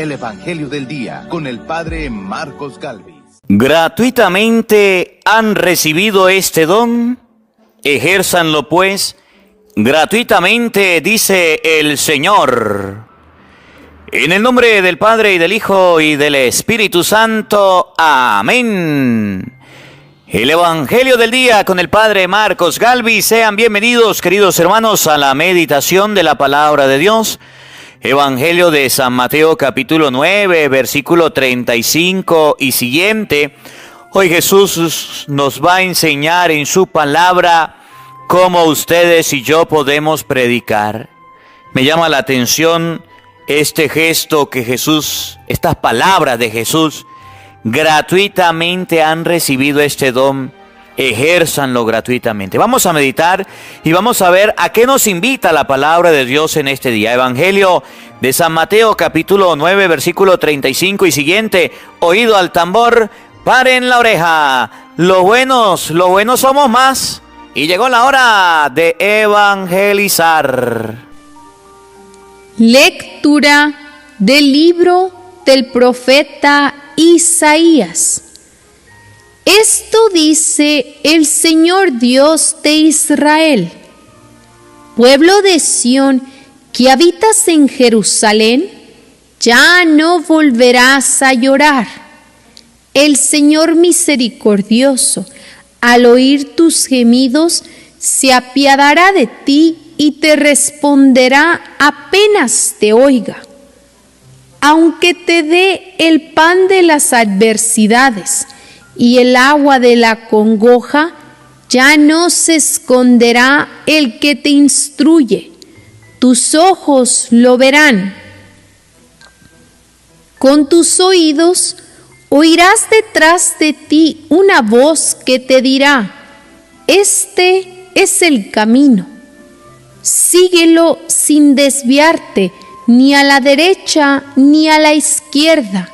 el Evangelio del Día con el Padre Marcos Galvis. ¿Gratuitamente han recibido este don? Ejérzanlo pues, gratuitamente, dice el Señor. En el nombre del Padre, y del Hijo, y del Espíritu Santo. Amén. El Evangelio del Día con el Padre Marcos Galvis. Sean bienvenidos, queridos hermanos, a la meditación de la Palabra de Dios. Evangelio de San Mateo, capítulo 9, versículo 35 y siguiente. Hoy Jesús nos va a enseñar en su palabra cómo ustedes y yo podemos predicar. Me llama la atención este gesto que Jesús, estas palabras de Jesús, gratuitamente han recibido este don. Ejérzanlo gratuitamente. Vamos a meditar y vamos a ver a qué nos invita la palabra de Dios en este día. Evangelio de San Mateo, capítulo 9, versículo 35 y siguiente. Oído al tambor, paren la oreja. Los buenos somos más. Y llegó la hora de evangelizar. Lectura del libro del profeta Isaías. Esto dice el Señor Dios de Israel: pueblo de Sión, que habitas en Jerusalén, ya no volverás a llorar. El Señor misericordioso, al oír tus gemidos, se apiadará de ti y te responderá apenas te oiga. Aunque te dé el pan de las adversidades y el agua de la congoja, ya no se esconderá el que te instruye. Tus ojos lo verán. Con tus oídos oirás detrás de ti una voz que te dirá: este es el camino. Síguelo sin desviarte, ni a la derecha ni a la izquierda.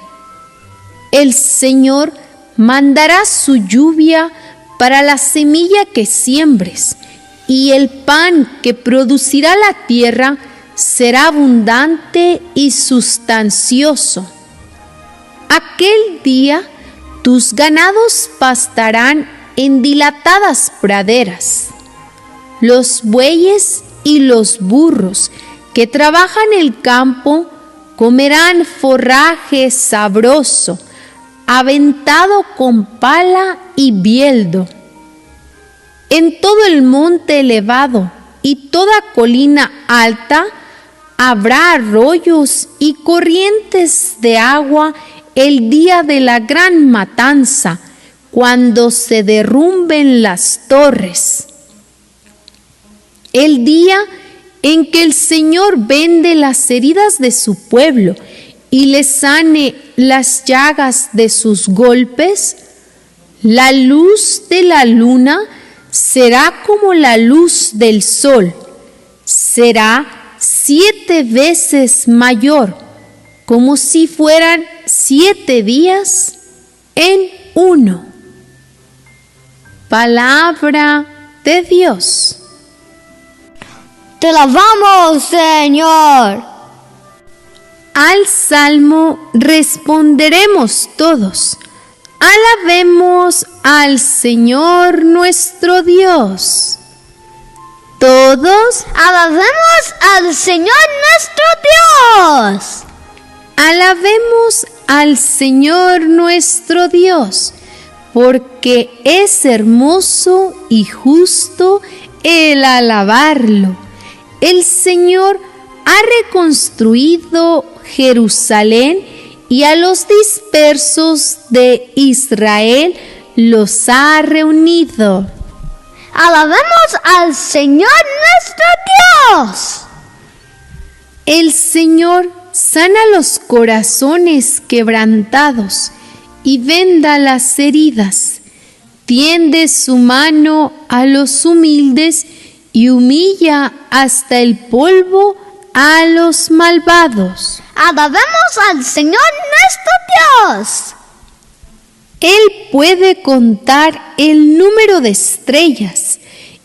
El Señor mandará su lluvia para la semilla que siembres, y el pan que producirá la tierra será abundante y sustancioso. Aquel día tus ganados pastarán en dilatadas praderas. Los bueyes y los burros que trabajan el campo comerán forraje sabroso, aventado con pala y bieldo. En todo el monte elevado y toda colina alta habrá arroyos y corrientes de agua el día de la gran matanza, cuando se derrumben las torres. El día en que el Señor vende las heridas de su pueblo y le sane las llagas de sus golpes, la luz de la luna será como la luz del sol, será 7 veces mayor, como si fueran 7 días en uno. Palabra de Dios. Te alabamos, Señor. Al salmo responderemos todos: alabemos al Señor nuestro Dios. Todos Alabemos al Señor nuestro Dios. alabemos al Señor nuestro Dios, porque es hermoso y justo el alabarlo. El Señor ha reconstruido Jerusalén y a los dispersos de Israel los ha reunido. Alabemos al Señor nuestro Dios. El Señor sana los corazones quebrantados y venda las heridas. Tiende su mano a los humildes y humilla hasta el polvo a los malvados. Alabemos al Señor nuestro Dios. Él puede contar el número de estrellas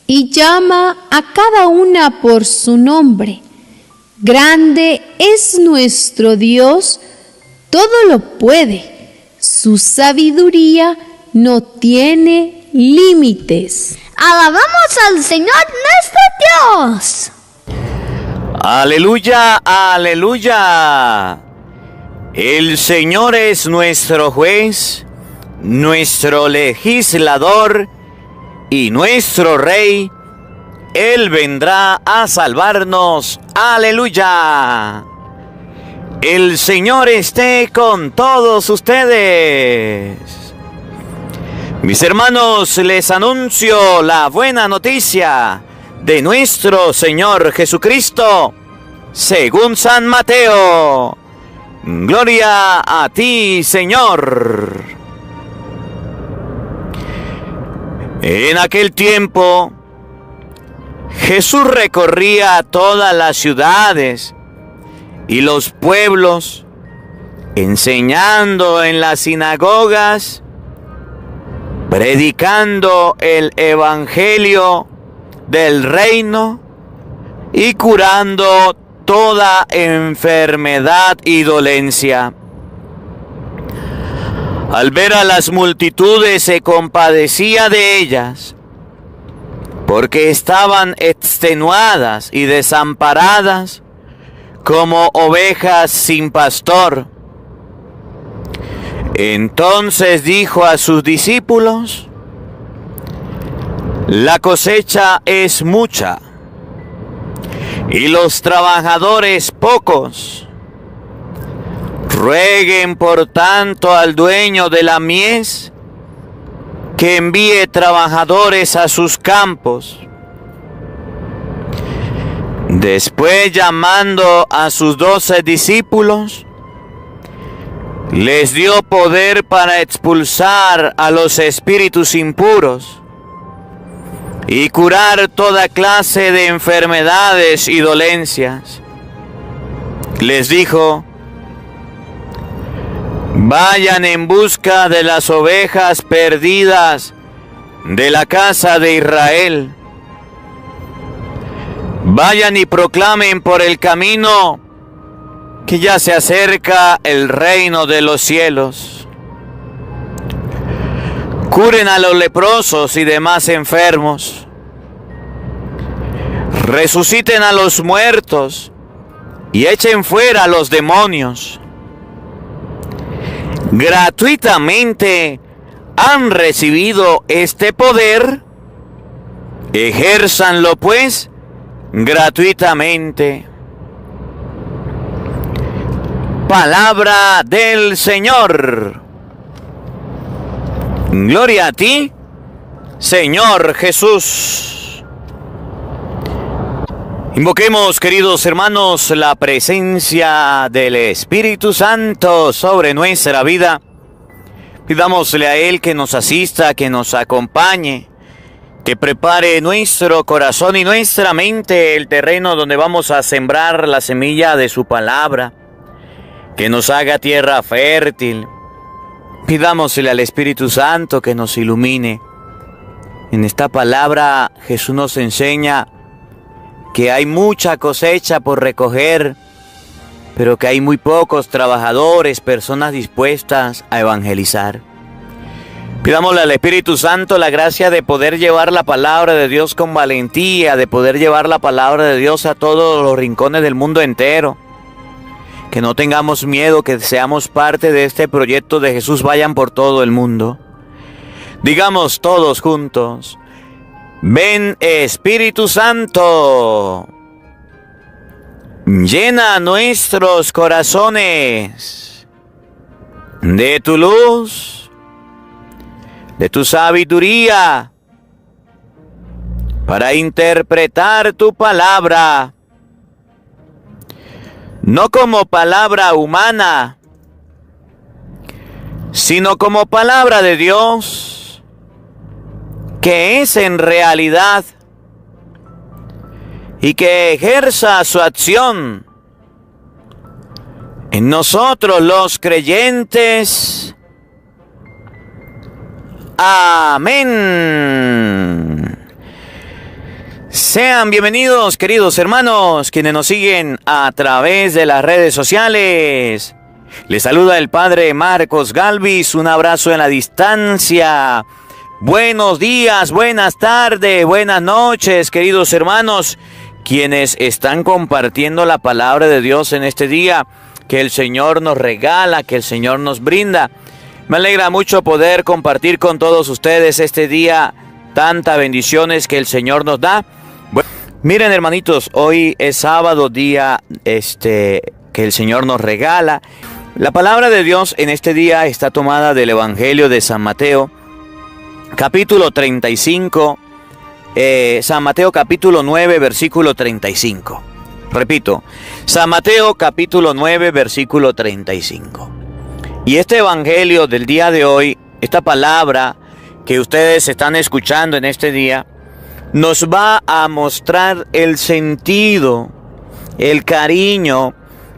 y llama a cada una por su nombre. Grande es nuestro Dios, todo lo puede. Su sabiduría no tiene límites. Alabamos al Señor nuestro Dios. Aleluya, aleluya. El Señor es nuestro juez, nuestro legislador y nuestro rey. Él vendrá a salvarnos. Aleluya. El Señor esté con todos ustedes. Mis hermanos, les anuncio la buena noticia de nuestro Señor Jesucristo, según San Mateo. Gloria a ti, Señor. En aquel tiempo, Jesús recorría todas las ciudades y los pueblos, enseñando en las sinagogas, predicando el evangelio del reino y curando toda enfermedad y dolencia. Al ver a las multitudes se compadecía de ellas, porque estaban extenuadas y desamparadas como ovejas sin pastor. Entonces dijo a sus discípulos: la cosecha es mucha y los trabajadores pocos. Rueguen por tanto al dueño de la mies que envíe trabajadores a sus campos. Después, llamando a sus 12 discípulos, les dio poder para expulsar a los espíritus impuros y curar toda clase de enfermedades y dolencias. Les dijo: vayan en busca de las ovejas perdidas de la casa de Israel. Vayan y proclamen por el camino que ya se acerca el reino de los cielos. Curen a los leprosos y demás enfermos. Resuciten a los muertos y echen fuera a los demonios. Gratuitamente han recibido este poder. Ejérzanlo pues gratuitamente. Palabra del Señor. Gloria a ti, Señor Jesús. Invoquemos, queridos hermanos, la presencia del Espíritu Santo sobre nuestra vida. Pidámosle a Él que nos asista, que nos acompañe, que prepare nuestro corazón y nuestra mente, el terreno donde vamos a sembrar la semilla de su palabra, que nos haga tierra fértil. Pidámosle al Espíritu Santo que nos ilumine. En esta palabra Jesús nos enseña que hay mucha cosecha por recoger, pero que hay muy pocos trabajadores, personas dispuestas a evangelizar. Pidámosle al Espíritu Santo la gracia de poder llevar la palabra de Dios con valentía, de poder llevar la palabra de Dios a todos los rincones del mundo entero. Que no tengamos miedo, que seamos parte de este proyecto de Jesús vayan por todo el mundo. Digamos todos juntos: ven Espíritu Santo, llena nuestros corazones de tu luz, de tu sabiduría, para interpretar tu palabra, no como palabra humana, sino como palabra de Dios, que es en realidad, y que ejerza su acción en nosotros los creyentes. Amén. Sean bienvenidos, queridos hermanos, quienes nos siguen a través de las redes sociales. Le saluda el padre Marcos Galvis, un abrazo en la distancia. Buenos días, buenas tardes, buenas noches, queridos hermanos, quienes están compartiendo la palabra de Dios en este día que el Señor nos regala, que el Señor nos brinda. Me alegra mucho poder compartir con todos ustedes este día, tantas bendiciones que el Señor nos da. Bueno, miren hermanitos, hoy es sábado, día que el Señor nos regala. La palabra de Dios en este día está tomada del Evangelio de San Mateo, capítulo 35, San Mateo capítulo 9, versículo 35. Repito, San Mateo capítulo 9, versículo 35. Y este Evangelio del día de hoy, esta palabra que ustedes están escuchando en este día, nos va a mostrar el sentido, el cariño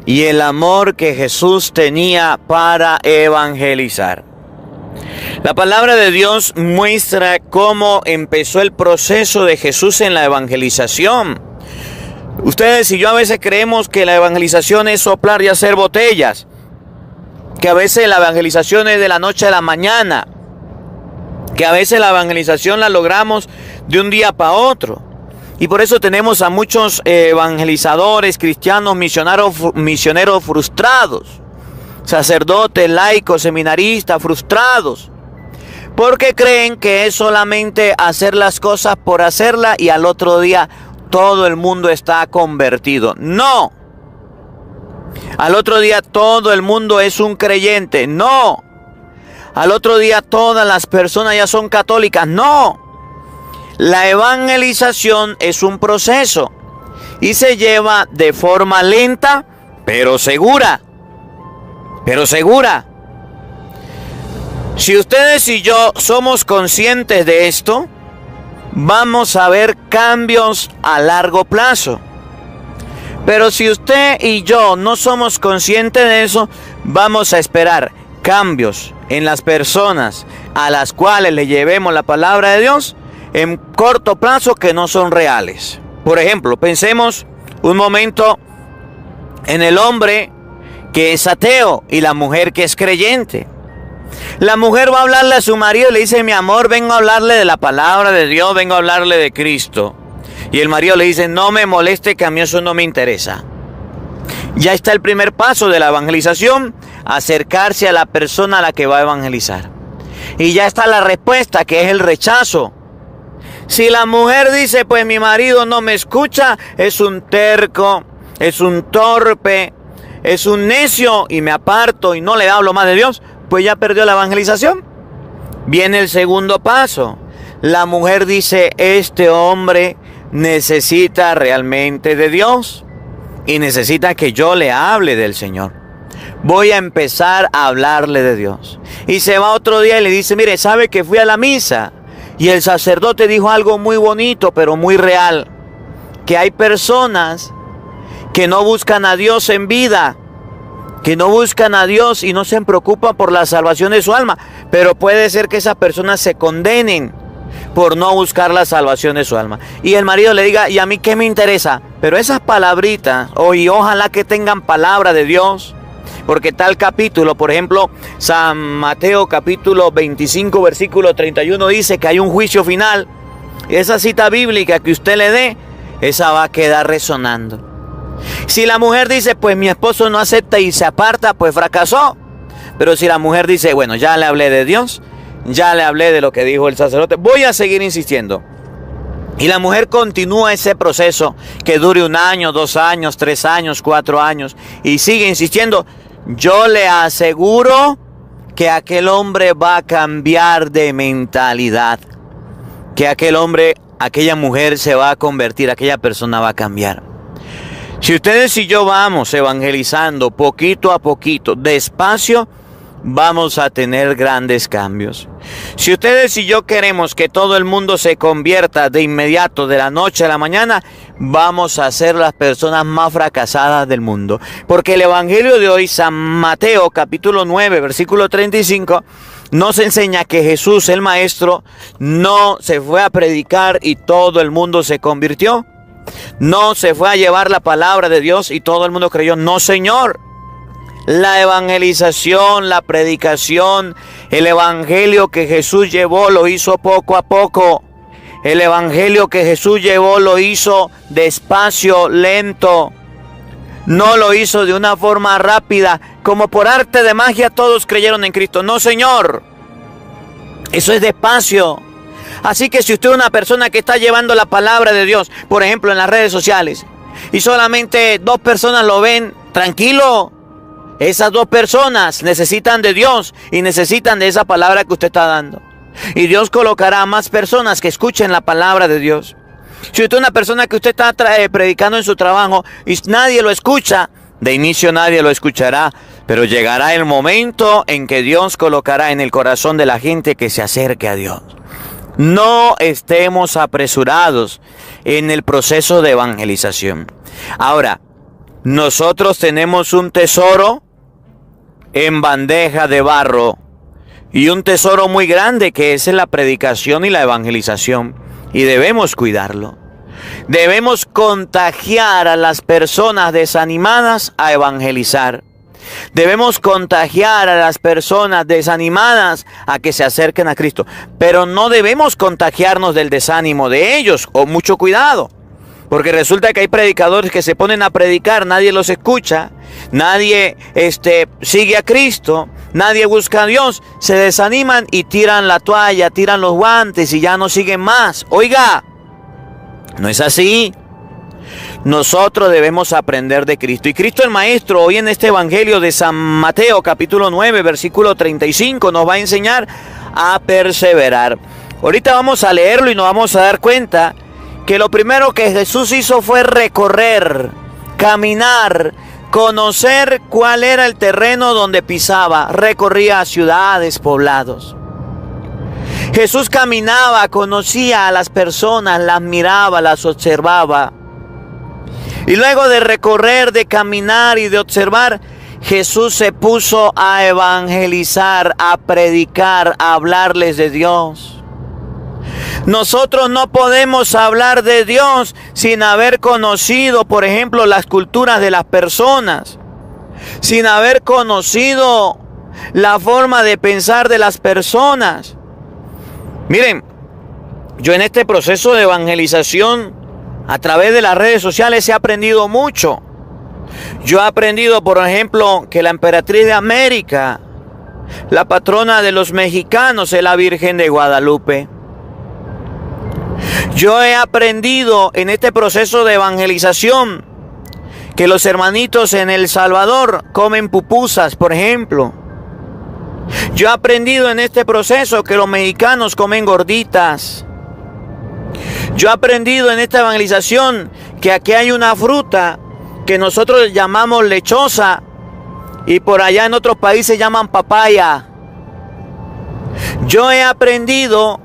y el amor que Jesús tenía para evangelizar. La palabra de Dios muestra cómo empezó el proceso de Jesús en la evangelización. Ustedes y yo a veces creemos que la evangelización es soplar y hacer botellas, que a veces la evangelización es de la noche a la mañana, que a veces la evangelización la logramos de un día para otro. Y por eso tenemos a muchos evangelizadores, cristianos, misioneros frustrados, sacerdotes, laicos, seminaristas frustrados, porque creen que es solamente hacer las cosas por hacerlas y al otro día todo el mundo está convertido. No. Al otro día todo el mundo es un creyente. No. Al otro día todas las personas ya son católicas. No. La evangelización es un proceso y se lleva de forma lenta, pero segura. Pero segura. Si ustedes y yo somos conscientes de esto, vamos a ver cambios a largo plazo. Pero si usted y yo no somos conscientes de eso, vamos a esperar cambios en las personas a las cuales le llevemos la palabra de Dios en corto plazo que no son reales. Por ejemplo, pensemos un momento en el hombre que es ateo y la mujer que es creyente. La mujer va a hablarle a su marido y le dice: mi amor, vengo a hablarle de la palabra de Dios, vengo a hablarle de Cristo. Y el marido le dice: no me moleste, que a mí eso no me interesa. Ya está el primer paso de la evangelización, acercarse a la persona a la que va a evangelizar. Y ya está la respuesta, que es el rechazo. Si la mujer dice: pues mi marido no me escucha, es un terco, es un torpe, es un necio, y me aparto y no le hablo más de Dios, pues ya perdió la evangelización. Viene el segundo paso. La mujer dice: este hombre necesita realmente de Dios y necesita que yo le hable del Señor. Voy a empezar a hablarle de Dios. Y se va otro día y le dice: mire, ¿sabe que fui a la misa y el sacerdote dijo algo muy bonito pero muy real? Que hay personas que no buscan a Dios en vida, que no buscan a Dios y no se preocupan por la salvación de su alma, pero puede ser que esas personas se condenen por no buscar la salvación de su alma. Y el marido le diga: ¿y a mí qué me interesa? Pero esas palabritas, y ojalá que tengan palabra de Dios, porque tal capítulo, por ejemplo, San Mateo capítulo 25, versículo 31, dice que hay un juicio final. Esa cita bíblica que usted le dé, esa va a quedar resonando. Si la mujer dice: pues mi esposo no acepta y se aparta, pues fracasó. Pero si la mujer dice: bueno, ya le hablé de Dios, ya le hablé de lo que dijo el sacerdote, voy a seguir insistiendo. Y la mujer continúa ese proceso que dure 1 año, 2 años, 3 años, 4 años y sigue insistiendo. Yo le aseguro que aquel hombre va a cambiar de mentalidad, que aquel hombre, aquella mujer se va a convertir, aquella persona va a cambiar. Si ustedes y yo vamos evangelizando poquito a poquito, despacio, vamos a tener grandes cambios. Si ustedes y yo queremos que todo el mundo se convierta de inmediato, de la noche a la mañana, vamos a ser las personas más fracasadas del mundo. Porque el Evangelio de hoy, San Mateo capítulo 9, versículo 35, nos enseña que Jesús, el Maestro, no se fue a predicar y todo el mundo se convirtió. No se fue a llevar la palabra de Dios y todo el mundo creyó. No, Señor. La evangelización, la predicación, el evangelio que Jesús llevó lo hizo poco a poco. El evangelio que Jesús llevó lo hizo despacio, lento. No lo hizo de una forma rápida, como por arte de magia todos creyeron en Cristo. No, Señor. Eso es despacio. Así que si usted es una persona que está llevando la palabra de Dios, por ejemplo en las redes sociales, y solamente 2 personas lo ven, tranquilo. Esas 2 personas necesitan de Dios y necesitan de esa palabra que usted está dando. Y Dios colocará a más personas que escuchen la palabra de Dios. Si usted es una persona que usted está predicando en su trabajo y nadie lo escucha, de inicio nadie lo escuchará, pero llegará el momento en que Dios colocará en el corazón de la gente que se acerque a Dios. No estemos apresurados en el proceso de evangelización. Ahora, nosotros tenemos un tesoro en bandeja de barro y un tesoro muy grande que es la predicación y la evangelización, y debemos cuidarlo. Debemos contagiar a las personas desanimadas a evangelizar. Debemos contagiar a las personas desanimadas a que se acerquen a Cristo, pero no debemos contagiarnos del desánimo de ellos. O mucho cuidado, porque resulta que hay predicadores que se ponen a predicar, nadie los escucha, nadie sigue a Cristo, nadie busca a Dios, se desaniman y tiran la toalla, tiran los guantes y ya no siguen más. Oiga, no es así. Nosotros debemos aprender de Cristo. Y Cristo el Maestro, hoy en este Evangelio de San Mateo, capítulo 9, versículo 35, nos va a enseñar a perseverar. Ahorita vamos a leerlo y nos vamos a dar cuenta que lo primero que Jesús hizo fue recorrer, caminar, conocer cuál era el terreno donde pisaba. Recorría ciudades, poblados. Jesús caminaba, conocía a las personas, las miraba, las observaba. Y luego de recorrer, de caminar y de observar, Jesús se puso a evangelizar, a predicar, a hablarles de Dios. Nosotros no podemos hablar de Dios sin haber conocido, por ejemplo, las culturas de las personas, sin haber conocido la forma de pensar de las personas. Miren, yo en este proceso de evangelización, a través de las redes sociales, he aprendido mucho. Yo he aprendido, por ejemplo, que la emperatriz de América, la patrona de los mexicanos, es la Virgen de Guadalupe. Yo he aprendido en este proceso de evangelización que los hermanitos en El Salvador comen pupusas, por ejemplo. Yo he aprendido en este proceso que los mexicanos comen gorditas. Yo he aprendido en esta evangelización que aquí hay una fruta que nosotros llamamos lechosa y por allá en otros países llaman papaya. Yo he aprendido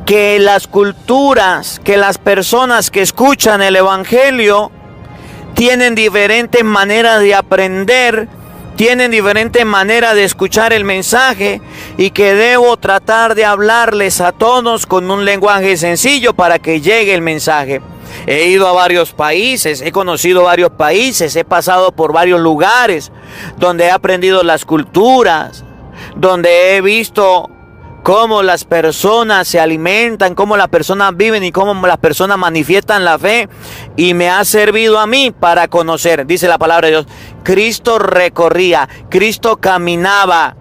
que las culturas, que las personas que escuchan el evangelio tienen diferentes maneras de aprender, tienen diferentes maneras de escuchar el mensaje y que debo tratar de hablarles a todos con un lenguaje sencillo para que llegue el mensaje. He ido a varios países, he conocido varios países, he pasado por varios lugares donde he aprendido las culturas, donde he visto cómo las personas se alimentan, cómo las personas viven y cómo las personas manifiestan la fe. Y me ha servido a mí para conocer, dice la palabra de Dios, Cristo recorría, Cristo caminaba,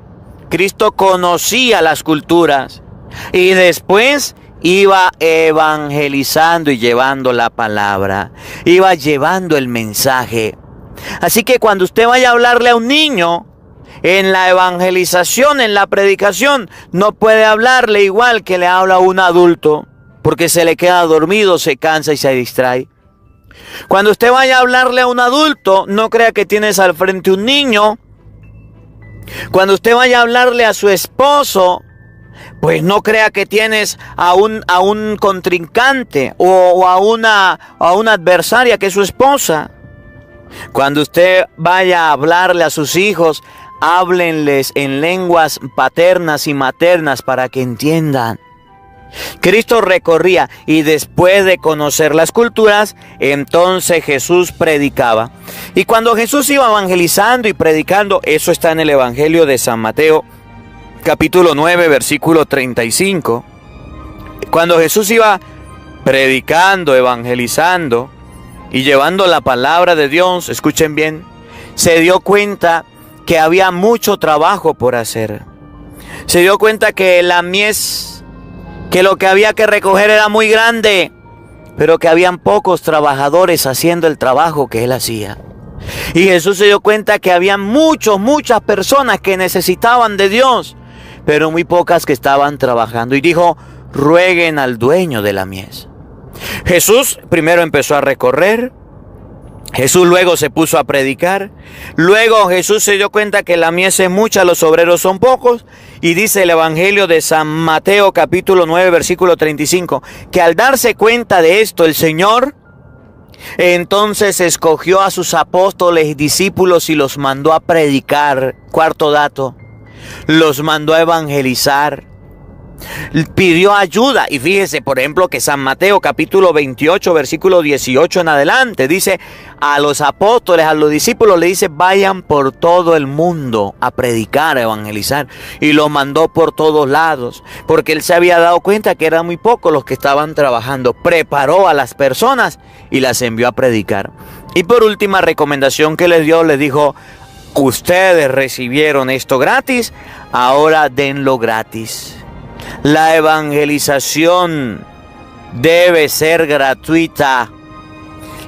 Cristo conocía las culturas. Y después iba evangelizando y llevando la palabra, iba llevando el mensaje. Así que cuando usted vaya a hablarle a un niño, en la evangelización, en la predicación, no puede hablarle igual que le habla a un adulto, porque se le queda dormido, se cansa y se distrae. Cuando usted vaya a hablarle a un adulto, no crea que tienes al frente un niño. Cuando usted vaya a hablarle a su esposo, pues no crea que tienes a un contrincante o a una adversaria que es su esposa. Cuando usted vaya a hablarle a sus hijos, háblenles en lenguas paternas y maternas para que entiendan. Cristo recorría y después de conocer las culturas, entonces Jesús predicaba. Y cuando Jesús iba evangelizando y predicando, eso está en el Evangelio de San Mateo, capítulo 9, versículo 35. Cuando Jesús iba predicando, evangelizando y llevando la palabra de Dios, escuchen bien, se dio cuenta que había mucho trabajo por hacer. Se dio cuenta que la mies, que lo que había que recoger era muy grande, pero que habían pocos trabajadores haciendo el trabajo que él hacía. Y Jesús se dio cuenta que había muchas personas que necesitaban de Dios, pero muy pocas que estaban trabajando. Y dijo, rueguen al dueño de la mies. Jesús primero empezó a recorrer. Jesús luego se puso a predicar. Luego Jesús se dio cuenta que la mies es mucha, los obreros son pocos. Y dice el Evangelio de San Mateo capítulo 9 versículo 35, que al darse cuenta de esto el Señor entonces escogió a sus apóstoles y discípulos y los mandó a predicar. Cuarto dato, los mandó a evangelizar. Pidió ayuda. Y fíjese, por ejemplo, que San Mateo capítulo 28 versículo 18 en adelante dice a los apóstoles, a los discípulos, le dice, vayan por todo el mundo a predicar, a evangelizar. Y los mandó por todos lados, porque él se había dado cuenta que eran muy pocos los que estaban trabajando. Preparó a las personas y las envió a predicar. Y por última recomendación que les dio, les dijo, ustedes recibieron esto gratis, ahora denlo gratis. La evangelización debe ser gratuita.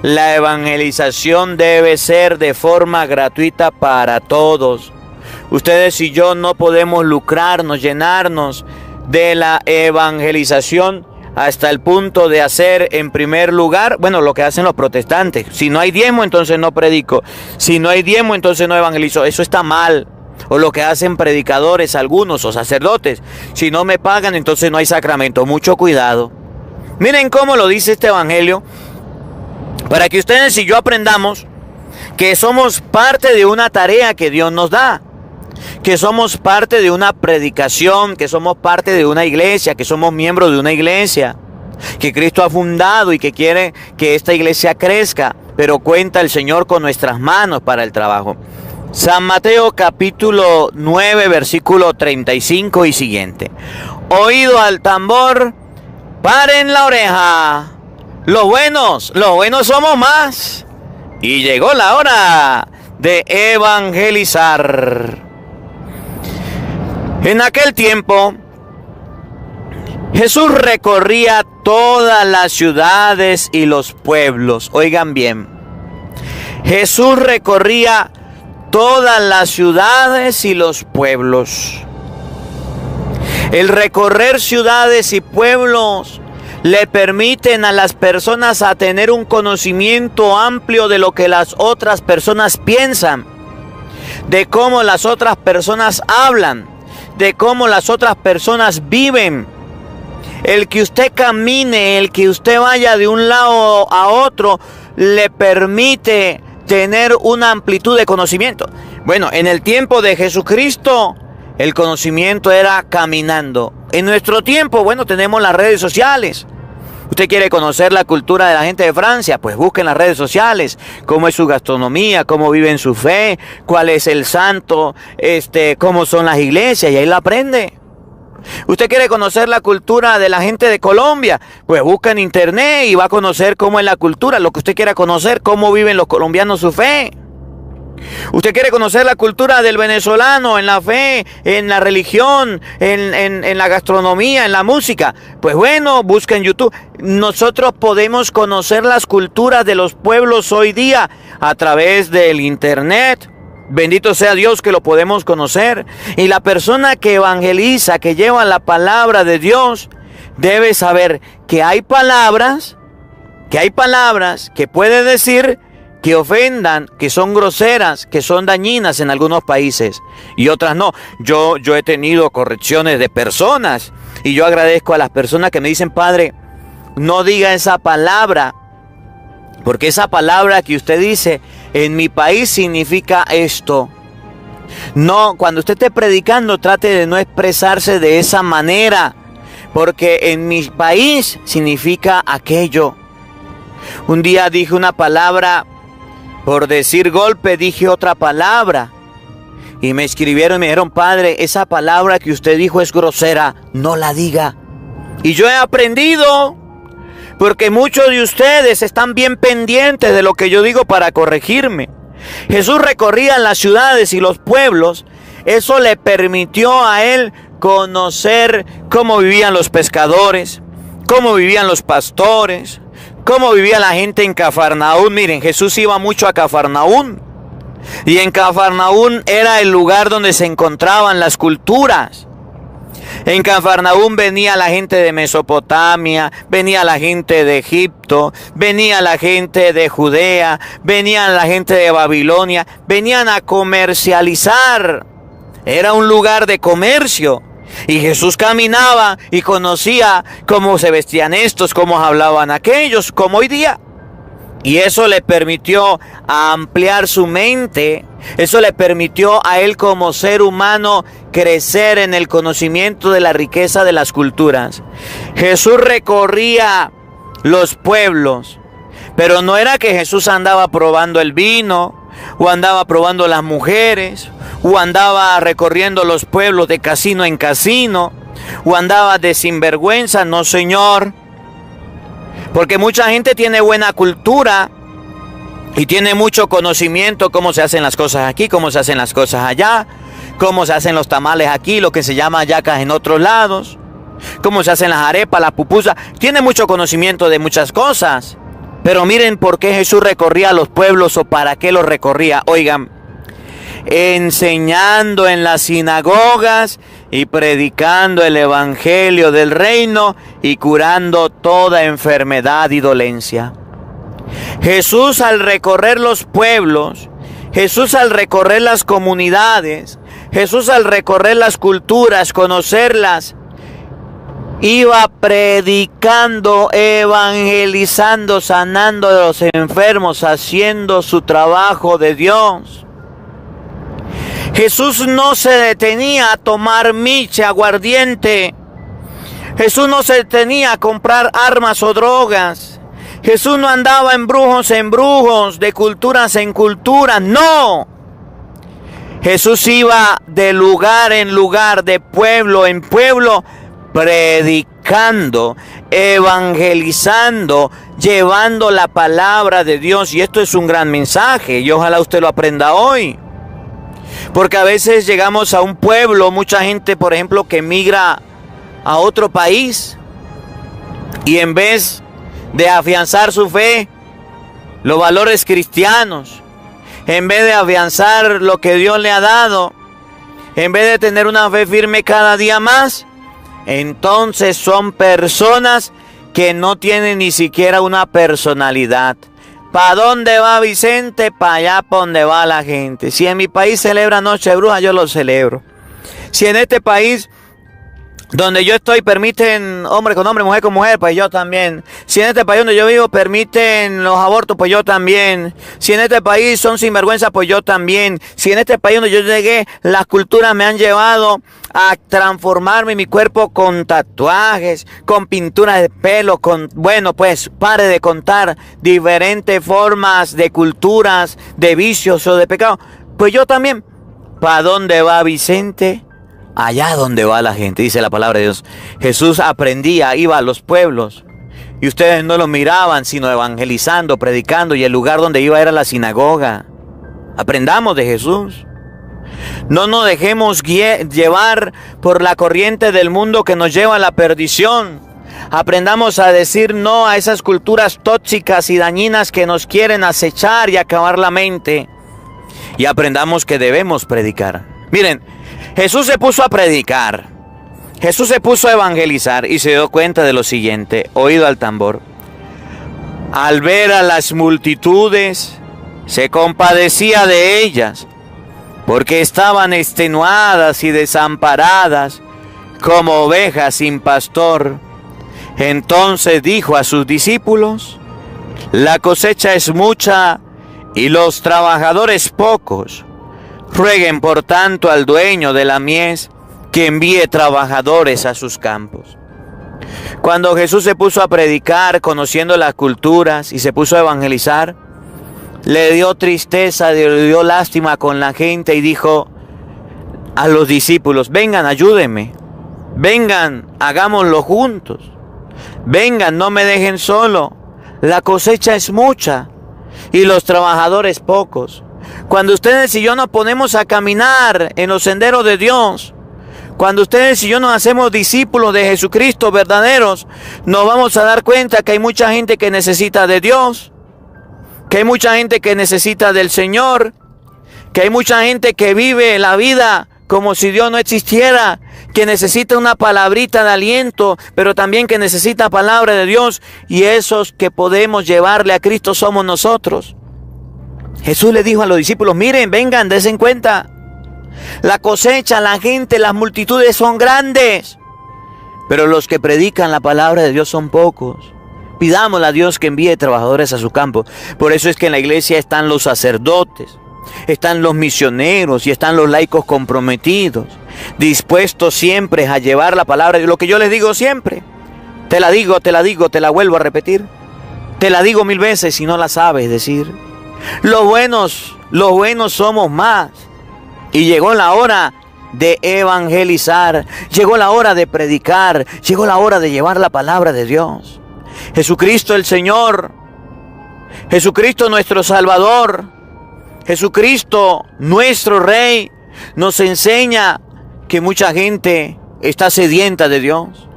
La evangelización debe ser de forma gratuita para todos. Ustedes y yo no podemos lucrarnos, llenarnos de la evangelización hasta el punto de hacer en primer lugar, bueno, lo que hacen los protestantes. Si no hay diezmo, entonces no predico. Si no hay diezmo, entonces no evangelizo. Eso está mal. O lo que hacen predicadores algunos o sacerdotes. Si no me pagan, entonces no hay sacramento. Mucho cuidado. Miren cómo lo dice este evangelio. Para que ustedes y yo aprendamos que somos parte de una tarea que Dios nos da. Que somos parte de una predicación. Que somos parte de una iglesia. Que somos miembros de una iglesia que Cristo ha fundado y que quiere que esta iglesia crezca. Pero cuenta el Señor con nuestras manos para el trabajo. San Mateo capítulo 9 versículo 35 y siguiente. Oído al tambor, paren la oreja. Los buenos somos más. Y llegó la hora de evangelizar. En aquel tiempo, Jesús recorría todas las ciudades y los pueblos. Oigan bien. Jesús recorría todas las ciudades y los pueblos. El recorrer ciudades y pueblos le permiten a las personas a tener un conocimiento amplio de lo que las otras personas piensan, de cómo las otras personas hablan, de cómo las otras personas viven. El que usted camine, el que usted vaya de un lado a otro, le permite tener una amplitud de conocimiento. Bueno, en el tiempo de Jesucristo, el conocimiento era caminando. En nuestro tiempo, bueno, tenemos las redes sociales. Usted quiere conocer la cultura de la gente de Francia, pues busque en las redes sociales cómo es su gastronomía, cómo viven su fe, cuál es el santo, cómo son las iglesias, y ahí la aprende. Usted quiere conocer la cultura de la gente de Colombia, pues busca en internet y va a conocer cómo es la cultura, lo que usted quiera conocer, cómo viven los colombianos su fe. Usted quiere conocer la cultura del venezolano en la fe, en la religión, en la gastronomía, en la música. Pues bueno, busca en YouTube. Nosotros podemos conocer las culturas de los pueblos hoy día a través del internet. Bendito sea Dios que lo podemos conocer. Y la persona que evangeliza, que lleva la palabra de Dios, debe saber que hay palabras que puede decir que ofendan, que son groseras, que son dañinas en algunos países y otras no. Yo he tenido correcciones de personas y yo agradezco a las personas que me dicen: padre, no diga esa palabra, porque esa palabra que usted dice en mi país significa esto. No, cuando usted esté predicando, trate de no expresarse de esa manera, porque en mi país significa aquello. Un día dije una palabra, por decir golpe dije otra palabra. Y me escribieron y me dijeron, padre, esa palabra que usted dijo es grosera, no la diga. Y yo he aprendido, porque muchos de ustedes están bien pendientes de lo que yo digo para corregirme. Jesús recorría las ciudades y los pueblos. Eso le permitió a él conocer cómo vivían los pescadores, cómo vivían los pastores, cómo vivía la gente en Cafarnaún. Miren, Jesús iba mucho a Cafarnaún. Y en Cafarnaún era el lugar donde se encontraban las culturas. En Cafarnaún venía la gente de Mesopotamia, venía la gente de Egipto, venía la gente de Judea, venía la gente de Babilonia, venían a comercializar. Era un lugar de comercio. Y Jesús caminaba y conocía cómo se vestían estos, cómo hablaban aquellos, como hoy día. Y eso le permitió ampliar su mente. Eso le permitió a él como ser humano crecer en el conocimiento de la riqueza de las culturas. Jesús recorría los pueblos, pero no era que Jesús andaba probando el vino, o andaba probando las mujeres, o andaba recorriendo los pueblos de casino en casino, o andaba de sinvergüenza. No, Señor. Porque mucha gente tiene buena cultura y tiene mucho conocimiento cómo se hacen las cosas aquí, cómo se hacen las cosas allá, cómo se hacen los tamales aquí, lo que se llama hallacas en otros lados, cómo se hacen las arepas, las pupusas. Tiene mucho conocimiento de muchas cosas. Pero miren por qué Jesús recorría los pueblos o para qué los recorría. Oigan, enseñando en las sinagogas y predicando el evangelio del reino y curando toda enfermedad y dolencia. Jesús, al recorrer los pueblos, Jesús al recorrer las comunidades, Jesús al recorrer las culturas, conocerlas, iba predicando, evangelizando, sanando a los enfermos, haciendo su trabajo de Dios. Jesús no se detenía a tomar miche, aguardiente. Jesús no se detenía a comprar armas o drogas. Jesús no andaba en brujos, de culturas en culturas. No. Jesús iba de lugar en lugar, de pueblo en pueblo, predicando, evangelizando, llevando la palabra de Dios. Y esto es un gran mensaje y ojalá usted lo aprenda hoy. Porque a veces llegamos a un pueblo, mucha gente, por ejemplo, que migra a otro país y en vez de afianzar su fe, los valores cristianos, en vez de afianzar lo que Dios le ha dado, en vez de tener una fe firme cada día más, entonces son personas que no tienen ni siquiera una personalidad. ¿Para dónde va Vicente? Para allá para donde va la gente. Si en mi país celebra Noche de Bruja, yo lo celebro. Si en este país donde yo estoy permiten hombre con hombre, mujer con mujer, pues yo también. Si en este país donde yo vivo permiten los abortos, pues yo también. Si en este país son sinvergüenza, pues yo también. Si en este país donde yo llegué, las culturas me han llevado a transformarme mi cuerpo con tatuajes, con pinturas de pelo, bueno, pues pare de contar diferentes formas de culturas, de vicios o de pecado. Pues yo también. ¿Para dónde va Vicente? Allá donde va la gente, dice la palabra de Dios. Jesús aprendía, iba a los pueblos y ustedes no lo miraban, sino evangelizando, predicando, y el lugar donde iba era la sinagoga. Aprendamos de Jesús. No nos dejemos llevar por la corriente del mundo que nos lleva a la perdición. Aprendamos a decir no a esas culturas tóxicas y dañinas que nos quieren acechar y acabar la mente. Y aprendamos que debemos predicar. Miren, Jesús se puso a predicar. Jesús se puso a evangelizar y se dio cuenta de lo siguiente. Oído al tambor. Al ver a las multitudes, se compadecía de ellas, porque estaban extenuadas y desamparadas, como ovejas sin pastor. Entonces dijo a sus discípulos: la cosecha es mucha y los trabajadores pocos. Rueguen por tanto al dueño de la mies que envíe trabajadores a sus campos. Cuando Jesús se puso a predicar, conociendo las culturas, y se puso a evangelizar, le dio tristeza, le dio lástima con la gente y dijo a los discípulos: vengan, ayúdenme, vengan, hagámoslo juntos, vengan, no me dejen solo, la cosecha es mucha y los trabajadores pocos. Cuando ustedes y yo nos ponemos a caminar en los senderos de Dios, cuando ustedes y yo nos hacemos discípulos de Jesucristo verdaderos, nos vamos a dar cuenta que hay mucha gente que necesita de Dios, que hay mucha gente que necesita del Señor, que hay mucha gente que vive la vida como si Dios no existiera, que necesita una palabrita de aliento, pero también que necesita palabra de Dios, y esos que podemos llevarle a Cristo somos nosotros. Jesús le dijo a los discípulos: miren, vengan, dense cuenta, la cosecha, la gente, las multitudes son grandes, pero los que predican la palabra de Dios son pocos. Pidámosle a Dios que envíe trabajadores a su campo. Por eso es que en la iglesia están los sacerdotes, están los misioneros y están los laicos comprometidos, dispuestos siempre a llevar la palabra de Dios. Lo que yo les digo siempre, te la digo, te la vuelvo a repetir, te la digo 1000 veces si no la sabes decir. Los buenos somos más. Y llegó la hora de evangelizar, llegó la hora de predicar, llegó la hora de llevar la palabra de Dios. Jesucristo el Señor, Jesucristo nuestro Salvador, Jesucristo nuestro Rey, nos enseña que mucha gente está sedienta de Dios,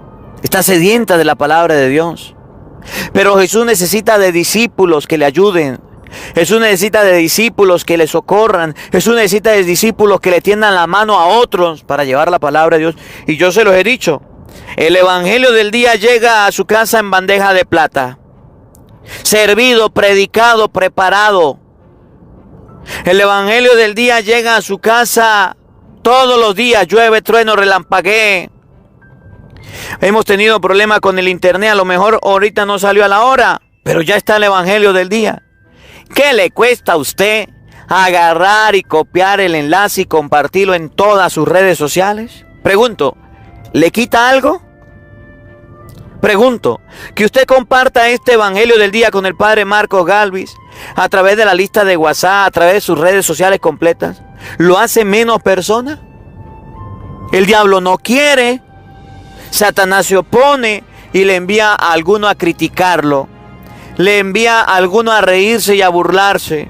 está sedienta de la palabra de Dios. Pero Jesús necesita de discípulos que le ayuden. Jesús necesita de discípulos que le socorran. Jesús necesita de discípulos que le tiendan la mano a otros para llevar la palabra de Dios. Y yo se los he dicho, el evangelio del día llega a su casa en bandeja de plata, servido, predicado, preparado. El evangelio del día llega a su casa todos los días, llueve, trueno, relampaguee. Hemos tenido problemas con el internet, a lo mejor ahorita no salió a la hora, pero ya está el evangelio del día. ¿Qué le cuesta a usted agarrar y copiar el enlace y compartirlo en todas sus redes sociales? Pregunto, ¿le quita algo? Pregunto, que usted comparta este evangelio del día con el padre Marcos Galvis a través de la lista de WhatsApp, a través de sus redes sociales completas, ¿lo hace menos persona? El diablo no quiere. Satanás se opone y le envía a alguno a criticarlo. Le envía a alguno a reírse y a burlarse.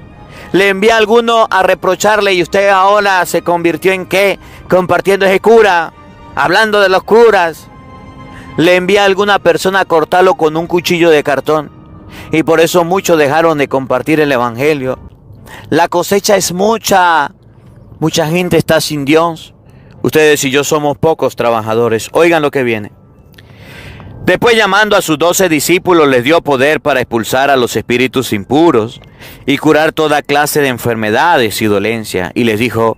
Le envía a alguno a reprocharle, y usted ahora se convirtió en ¿qué? Compartiendo ese cura, hablando de los curas. Le envía a alguna persona a cortarlo con un cuchillo de cartón. Y por eso muchos dejaron de compartir el evangelio. La cosecha es mucha. Mucha gente está sin Dios. Ustedes y yo somos pocos trabajadores. Oigan lo que viene. Después, llamando a sus 12 discípulos, les dio poder para expulsar a los espíritus impuros y curar toda clase de enfermedades y dolencia. Y les dijo: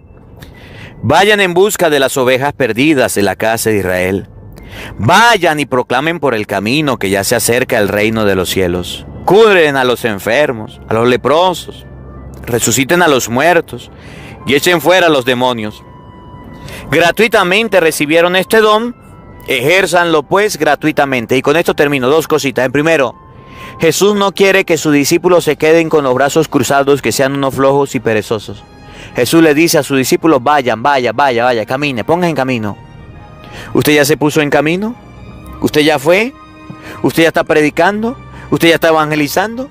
vayan en busca de las ovejas perdidas de la casa de Israel. Vayan y proclamen por el camino que ya se acerca el reino de los cielos. Curen a los enfermos, a los leprosos, resuciten a los muertos y echen fuera a los demonios. Gratuitamente recibieron este don, ejérzanlo pues gratuitamente. Y con esto termino, 2 cositas. En primero, Jesús no quiere que sus discípulos se queden con los brazos cruzados, que sean unos flojos y perezosos. Jesús le dice a sus discípulos: vayan, camine, pongan en camino. ¿Usted ya se puso en camino? ¿Usted ya fue? ¿Usted ya está predicando? ¿Usted ya está evangelizando?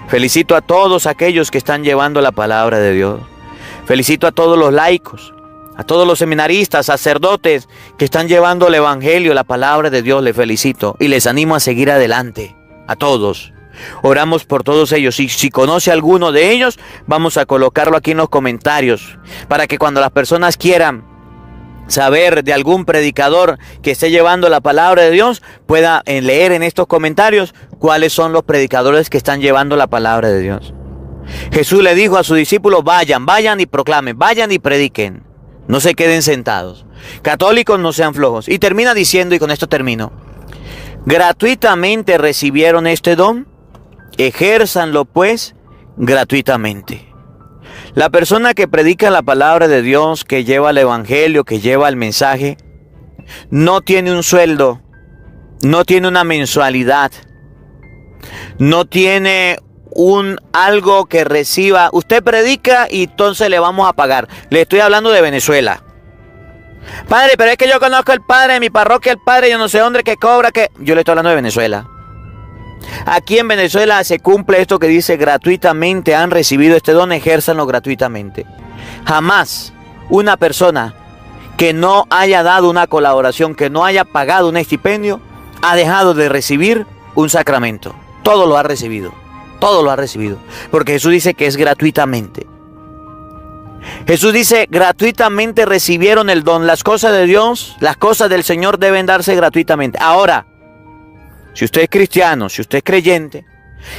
Felicito a todos aquellos que están llevando la palabra de Dios. Felicito a todos los laicos, a todos los seminaristas, sacerdotes que están llevando el evangelio, la palabra de Dios. Les felicito y les animo a seguir adelante. A todos. Oramos por todos ellos. Y si conoce a alguno de ellos, vamos a colocarlo aquí en los comentarios, para que cuando las personas quieran saber de algún predicador que esté llevando la palabra de Dios, pueda leer en estos comentarios cuáles son los predicadores que están llevando la palabra de Dios. Jesús le dijo a sus discípulos: vayan y proclamen, vayan y prediquen. No se queden sentados. Católicos, no sean flojos. Y termina diciendo, y con esto termino: gratuitamente recibieron este don, ejérzanlo pues gratuitamente. La persona que predica la palabra de Dios, que lleva el evangelio, que lleva el mensaje, no tiene un sueldo, no tiene una mensualidad, no tiene algo que reciba. Usted predica y entonces le vamos a pagar. Le estoy hablando de Venezuela. Padre, pero es que yo conozco al padre de mi parroquia, el padre yo no sé dónde que cobra, que... Yo le estoy hablando de Venezuela. Aquí en Venezuela se cumple esto que dice: gratuitamente han recibido este don, ejérzanlo gratuitamente. Jamás una persona que no haya dado una colaboración, que no haya pagado un estipendio, ha dejado de recibir un sacramento. Todo lo ha recibido. Todo lo ha recibido. Porque Jesús dice que es gratuitamente. Jesús dice: gratuitamente recibieron el don. Las cosas de Dios, las cosas del Señor deben darse gratuitamente. Ahora, si usted es cristiano, si usted es creyente,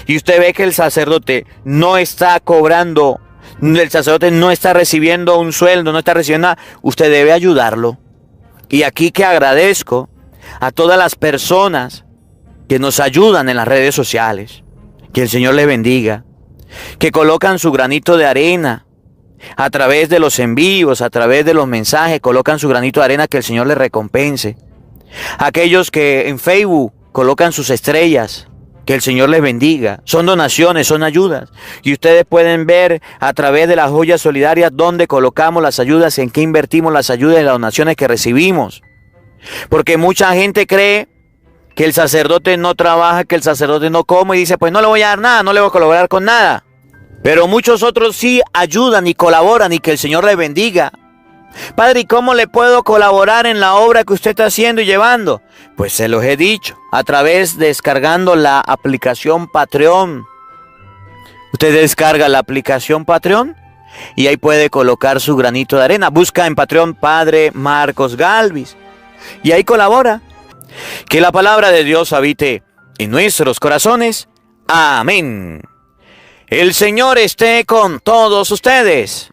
y usted ve que el sacerdote no está cobrando, el sacerdote no está recibiendo un sueldo, no está recibiendo nada, usted debe ayudarlo. Y aquí que agradezco a todas las personas que nos ayudan en las redes sociales, que el Señor les bendiga, que colocan su granito de arena a través de los envíos, a través de los mensajes, colocan su granito de arena, que el Señor les recompense. Aquellos que en Facebook colocan sus estrellas, que el Señor les bendiga. Son donaciones, son ayudas. Y ustedes pueden ver a través de las joyas solidarias dónde colocamos las ayudas, en qué invertimos las ayudas y las donaciones que recibimos. Porque mucha gente cree que el sacerdote no trabaja, que el sacerdote no come y dice: pues no le voy a dar nada, no le voy a colaborar con nada. Pero muchos otros sí ayudan y colaboran, y que el Señor les bendiga. Padre, ¿y cómo le puedo colaborar en la obra que usted está haciendo y llevando? Pues se los he dicho, a través de descargando la aplicación Patreon. Usted descarga la aplicación Patreon y ahí puede colocar su granito de arena. Busca en Patreon Padre Marcos Galvis y ahí colabora. Que la palabra de Dios habite en nuestros corazones. Amén. El Señor esté con todos ustedes.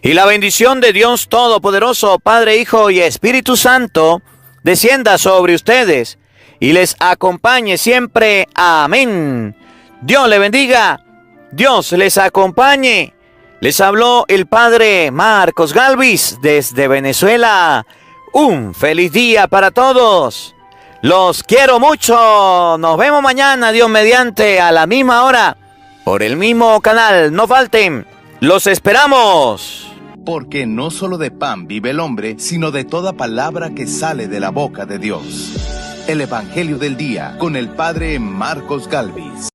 Y la bendición de Dios Todopoderoso, Padre, Hijo y Espíritu Santo, descienda sobre ustedes y les acompañe siempre. Amén. Dios le bendiga. Dios les acompañe. Les habló el Padre Marcos Galvis desde Venezuela. Un feliz día para todos. Los quiero mucho. Nos vemos mañana, Dios mediante, a la misma hora, por el mismo canal. No falten. Los esperamos. Porque no solo de pan vive el hombre, sino de toda palabra que sale de la boca de Dios. El Evangelio del Día con el Padre Marcos Galvis.